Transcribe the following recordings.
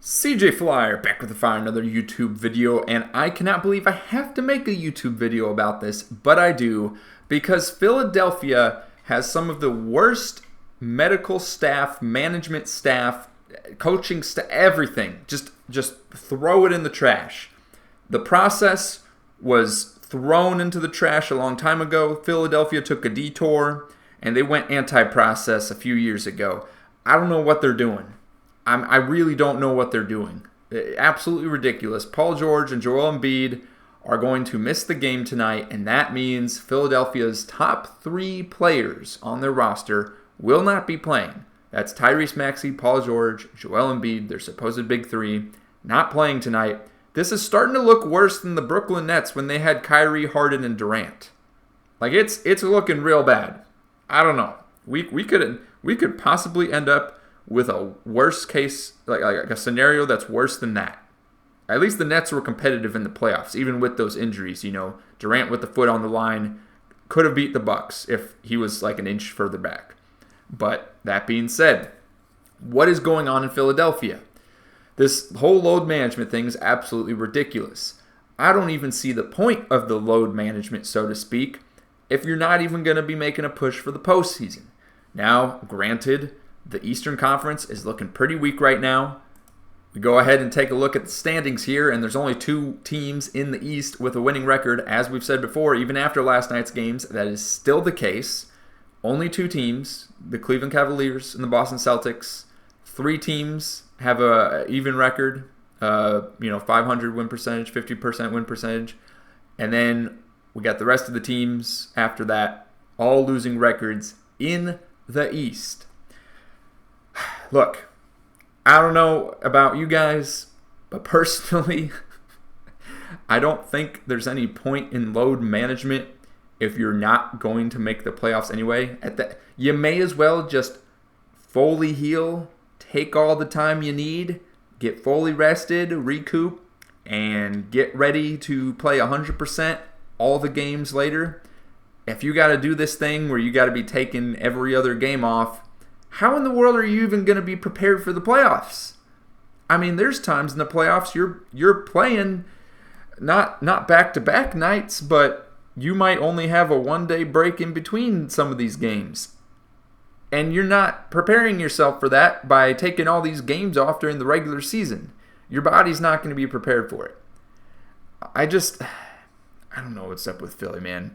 CJ Flyer back with another YouTube video, and I cannot believe I have to make a YouTube video about this, but I do, because Philadelphia has some of the worst medical staff, management staff, coaching staff, everything. Just throw it in the trash. The process was thrown into the trash a long time ago. Philadelphia took a detour, and they went anti-process a few years ago. I don't know what they're doing. I really don't know what they're doing. Absolutely ridiculous. Paul George and Joel Embiid are going to miss the game tonight, and that means Philadelphia's top three players on their roster will not be playing. That's Tyrese Maxey, Paul George, Joel Embiid, their supposed big three, not playing tonight. This is starting to look worse than the Brooklyn Nets when they had Kyrie, Harden, and Durant. Like it's looking real bad. I don't know. We could possibly end up with a worst case, like a scenario that's worse than that. At least the Nets were competitive in the playoffs, even with those injuries. You know, Durant with the foot on the line could have beat the Bucks if he was like an inch further back. But that being said, what is going on in Philadelphia? This whole load management thing is absolutely ridiculous. I don't even see the point of the load management, so to speak, if you're not even going to be making a push for the postseason. Now, granted, the Eastern Conference is looking pretty weak right now. We go ahead and take a look at the standings here, and there's only two teams in the East with a winning record. As we've said before, even after last night's games, that is still the case. Only two teams, the Cleveland Cavaliers and the Boston Celtics. Three teams have a even record, 500 win percentage, 50% win percentage. And then we got the rest of the teams after that, all losing records in the East. Look, I don't know about you guys, but personally, I don't think there's any point in load management if you're not going to make the playoffs anyway. You may as well just fully heal, take all the time you need, get fully rested, recoup, and get ready to play 100% all the games later. If you got to do this thing where you got to be taking every other game off, how in the world are you even going to be prepared for the playoffs? I mean, there's times in the playoffs you're playing not back-to-back nights, but you might only have a one-day break in between some of these games. And you're not preparing yourself for that by taking all these games off during the regular season. Your body's not going to be prepared for it. I don't know what's up with Philly, man.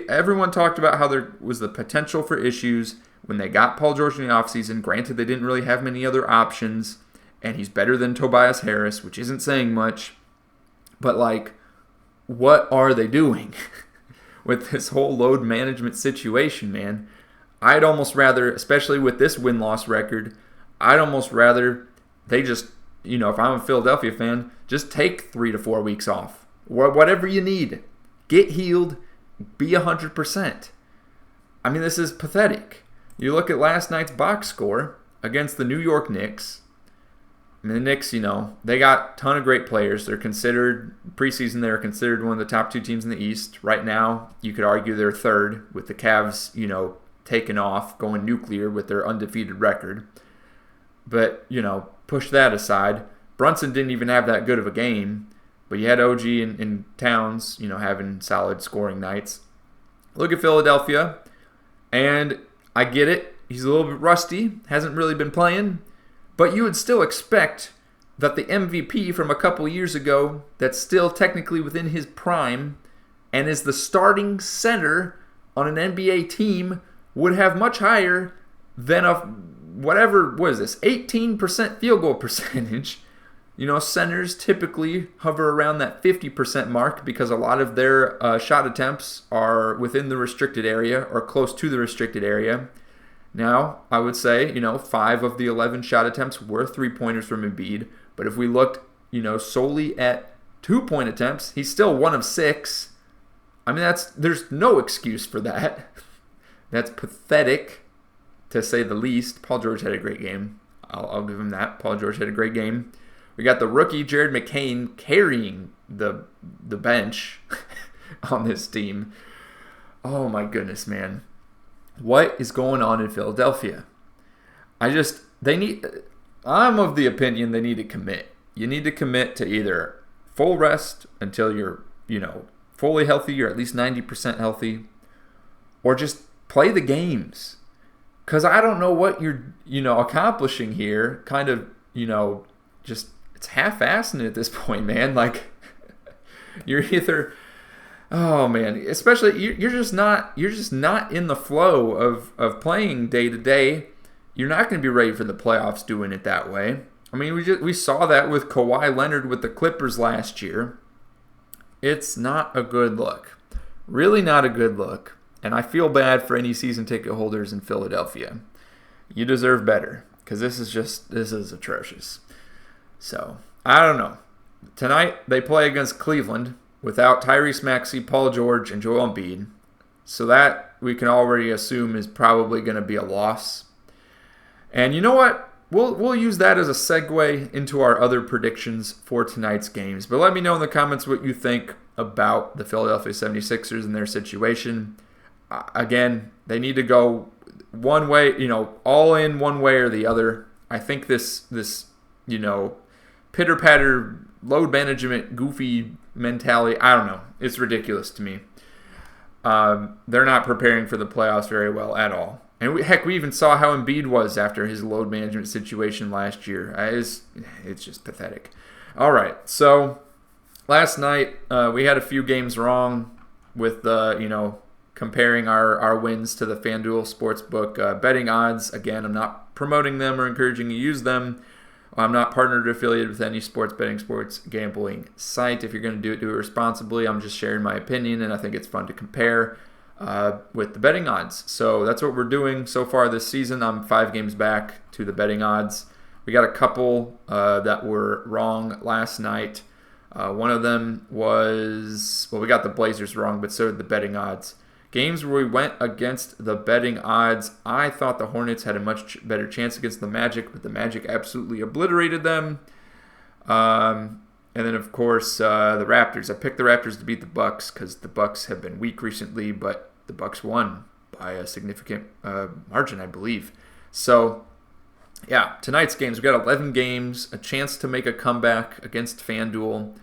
Everyone talked about how there was the potential for issues when they got Paul George in the offseason. Granted, they didn't really have many other options, and he's better than Tobias Harris, which isn't saying much. But, what are they doing with this whole load management situation, man? I'd almost rather, especially with this win-loss record, I'd almost rather they just, if I'm a Philadelphia fan, just take 3 to 4 weeks off. Whatever you need. Get healed. Be 100%. I mean, this is pathetic. You look at last night's box score against the New York Knicks. I mean, the Knicks, they got a ton of great players. They're considered, preseason, they're considered one of the top two teams in the East. Right now, you could argue they're third with the Cavs, taking off, going nuclear with their undefeated record. But, push that aside. Brunson didn't even have that good of a game. But you had OG and Towns, having solid scoring nights. Look at Philadelphia, and I get it. He's a little bit rusty, hasn't really been playing. But you would still expect that the MVP from a couple years ago that's still technically within his prime and is the starting center on an NBA team would have much higher than what is this, 18% field goal percentage. Centers typically hover around that 50% mark because a lot of their shot attempts are within the restricted area or close to the restricted area. Now, I would say, 5 of the 11 shot attempts were three-pointers from Embiid. But if we looked, solely at 2-point attempts, he's still 1 of 6. I mean, there's no excuse for that. That's pathetic, to say the least. Paul George had a great game. I'll give him that. Paul George had a great game. We got the rookie Jared McCain carrying the bench on this team. Oh my goodness, man. What is going on in Philadelphia? They need I'm of the opinion they need to commit. You need to commit to either full rest until you're, fully healthy or at least 90% healthy, or just play the games. Because I don't know what you're, accomplishing here. Kind of, just it's half-assing it at this point, man. Like, you're either, oh man, especially you're just not in the flow of playing day to day. You're not going to be ready for the playoffs doing it that way. I mean, we saw that with Kawhi Leonard with the Clippers last year. It's not a good look. Really not a good look. And I feel bad for any season ticket holders in Philadelphia. You deserve better, because this is atrocious. So, I don't know. Tonight, they play against Cleveland without Tyrese Maxey, Paul George, and Joel Embiid. So that we can already assume is probably going to be a loss. And you know what? We'll use that as a segue into our other predictions for tonight's games. But let me know in the comments what you think about the Philadelphia 76ers and their situation. Again, they need to go one way, all in one way or the other. I think this pitter-patter, load management, goofy mentality, I don't know. It's ridiculous to me. They're not preparing for the playoffs very well at all. And we even saw how Embiid was after his load management situation last year. It's just pathetic. All right, so last night we had a few games wrong with comparing our wins to the FanDuel Sportsbook betting odds. Again, I'm not promoting them or encouraging you to use them. I'm not partnered or affiliated with any sports gambling site. If you're going to do it responsibly. I'm just sharing my opinion, and I think it's fun to compare with the betting odds. So that's what we're doing so far this season. I'm 5 games back to the betting odds. We got a couple that were wrong last night. One of them was, we got the Blazers wrong, but so did the betting odds. Games where we went against the betting odds, I thought the Hornets had a much better chance against the Magic, but the Magic absolutely obliterated them. And then, of course, the Raptors. I picked the Raptors to beat the Bucks because the Bucks have been weak recently, but the Bucks won by a significant margin, I believe. So, yeah, tonight's games, we've got 11 games, a chance to make a comeback against FanDuel.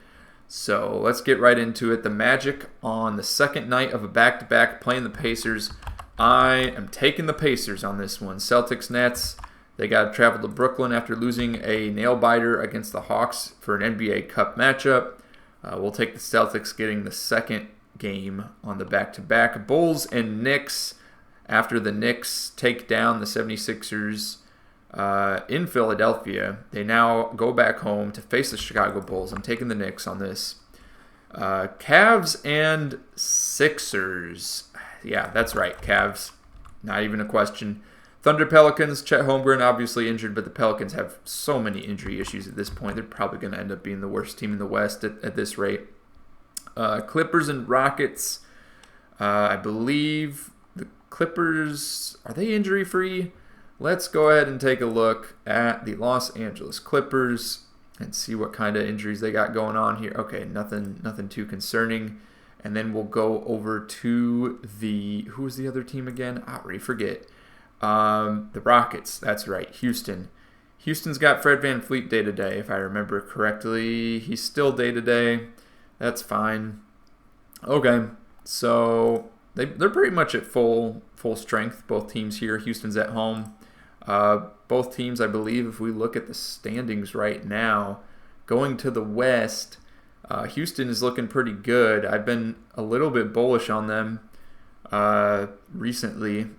So let's get right into it. The Magic on the second night of a back-to-back playing the Pacers. I am taking the Pacers on this one. Celtics Nets. They got to travel to Brooklyn after losing a nail-biter against the Hawks for an NBA Cup matchup. We'll take the Celtics getting the second game on the back-to-back. Bulls and Knicks. After the Knicks take down the 76ers in Philadelphia, they now go back home to face the Chicago Bulls. I'm taking the Knicks on this. Cavs and Sixers. Yeah, that's right, Cavs. Not even a question. Thunder Pelicans. Chet Holmgren obviously injured, but the Pelicans have so many injury issues at this point. They're probably going to end up being the worst team in the West at this rate. Clippers and Rockets. I believe the Clippers, are they injury-free? Let's go ahead and take a look at the Los Angeles Clippers and see what kind of injuries they got going on here. Okay, nothing too concerning. And then we'll go over to who was the other team again? I already forget. The Rockets, that's right, Houston. Houston's got Fred VanVleet day-to-day, if I remember correctly. He's still day-to-day. That's fine. Okay, so they're pretty much at full strength, both teams here. Houston's at home. Both teams, I believe, if we look at the standings right now, going to the West, Houston is looking pretty good. I've been a little bit bullish on them recently.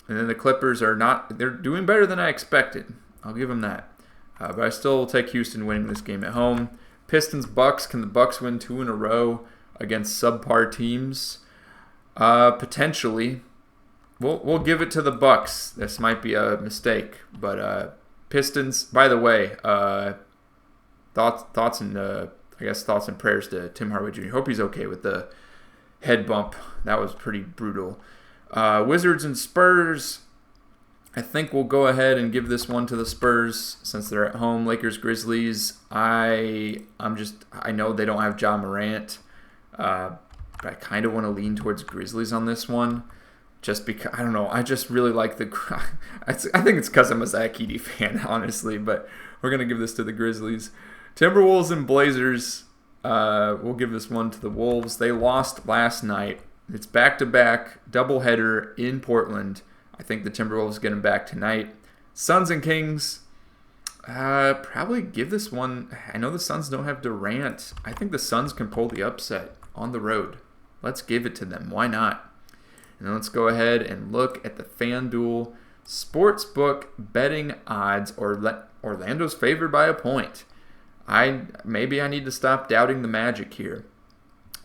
And then the Clippers they're doing better than I expected. I'll give them that. But I still will take Houston winning this game at home. Pistons, Bucks. Can the Bucks win 2 in a row against subpar teams? Potentially. We'll give it to the Bucks. This might be a mistake, but Pistons. By the way, thoughts and prayers to Tim Hardaway Jr. Hope he's okay with the head bump. That was pretty brutal. Wizards and Spurs. I think we'll go ahead and give this one to the Spurs since they're at home. Lakers, Grizzlies. I know they don't have Ja Morant, but I kind of want to lean towards Grizzlies on this one. just because, I don't know, I just really like the, I think it's because I'm a Zach Edey fan, honestly, but we're going to give this to the Grizzlies. Timberwolves and Blazers, we'll give this one to the Wolves. They lost last night. It's back-to-back doubleheader in Portland. I think the Timberwolves get them back tonight. Suns and Kings, probably give this one. I know the Suns don't have Durant. I think the Suns can pull the upset on the road. Let's give it to them. Why not? And then let's go ahead and look at the FanDuel Sportsbook betting odds. Orlando's favored by a point. Maybe I need to stop doubting the magic here.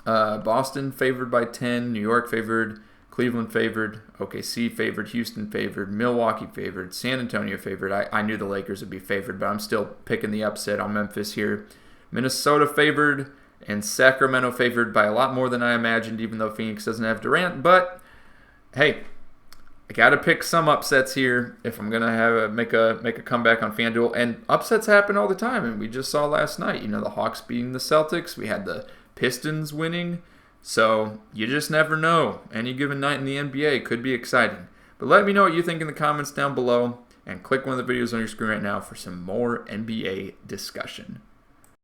Boston favored by 10. New York favored. Cleveland favored. OKC favored. Houston favored. Milwaukee favored. San Antonio favored. I knew the Lakers would be favored, but I'm still picking the upset on Memphis here. Minnesota favored. And Sacramento favored by a lot more than I imagined, even though Phoenix doesn't have Durant. But hey, I got to pick some upsets here if I'm gonna have make a comeback on FanDuel. And upsets happen all the time, and we just saw last night. You know, the Hawks beating the Celtics. We had the Pistons winning. So you just never know. Any given night in the NBA could be exciting. But let me know what you think in the comments down below, and click one of the videos on your screen right now for some more NBA discussion.